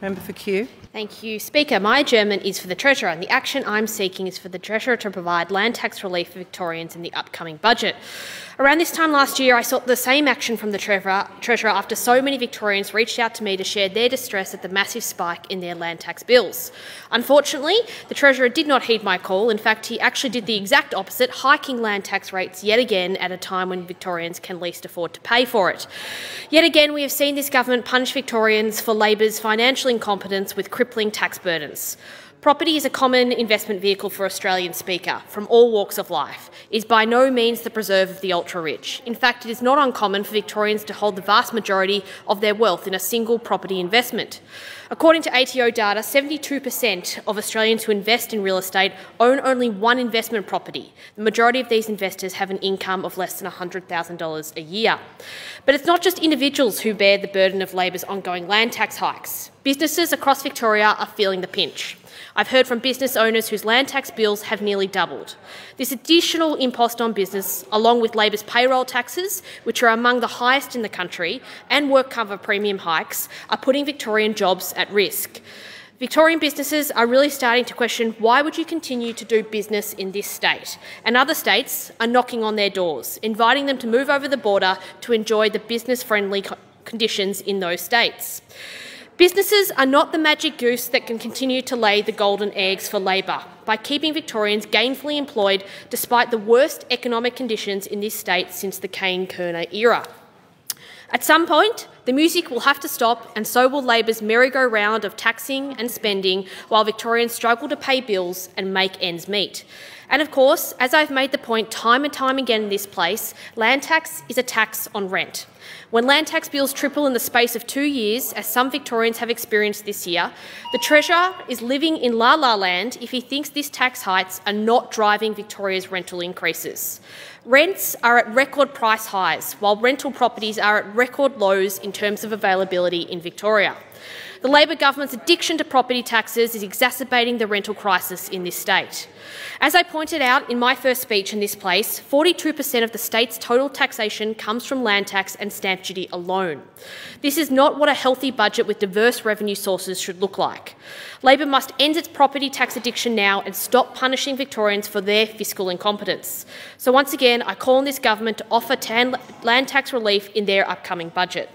Member for Kew. Thank you, Speaker. My adjournment is for the Treasurer, and the action I'm seeking is for the Treasurer to provide land tax relief for Victorians in the upcoming budget. Around this time last year, I sought the same action from the Treasurer after so many Victorians reached out to me to share their distress at the massive spike in their land tax bills. Unfortunately, the Treasurer did not heed my call. In fact, he actually did the exact opposite, hiking land tax rates yet again at a time when Victorians can least afford to pay for it. Yet again, we have seen this government punish Victorians for Labor's financial incompetence with crippling tax burdens. Property is a common investment vehicle for Australian Speaker from all walks of life. It is by no means the preserve of the ultra-rich. In fact, it is not uncommon for Victorians to hold the vast majority of their wealth in a single property investment. According to ATO data, 72% of Australians who invest in real estate own only one investment property. The majority of these investors have an income of less than $100,000 a year. But it's not just individuals who bear the burden of Labor's ongoing land tax hikes. Businesses across Victoria are feeling the pinch. I've heard from business owners whose land tax bills have nearly doubled. This additional impost on business, along with Labor's payroll taxes, which are among the highest in the country, and work cover premium hikes, are putting Victorian jobs at risk. Victorian businesses are really starting to question why would you continue to do business in this state, and other states are knocking on their doors, inviting them to move over the border to enjoy the business-friendly conditions in those states. Businesses are not the magic goose that can continue to lay the golden eggs for Labor by keeping Victorians gainfully employed despite the worst economic conditions in this state since the Kane-Kerner era. At some point, the music will have to stop, and so will Labor's merry-go-round of taxing and spending while Victorians struggle to pay bills and make ends meet. And of course, as I've made the point time and time again in this place, land tax is a tax on rent. When land tax bills triple in the space of 2 years, as some Victorians have experienced this year, the Treasurer is living in la-la land if he thinks these tax hikes are not driving Victoria's rental increases. Rents are at record price highs, while rental properties are at record lows in terms of availability in Victoria. The Labor government's addiction to property taxes is exacerbating the rental crisis in this state. As I pointed out in my first speech in this place, 42% of the state's total taxation comes from land tax and stamp duty alone. This is not what a healthy budget with diverse revenue sources should look like. Labor must end its property tax addiction now and stop punishing Victorians for their fiscal incompetence. So once again, I call on this government to offer land tax relief in their upcoming budget.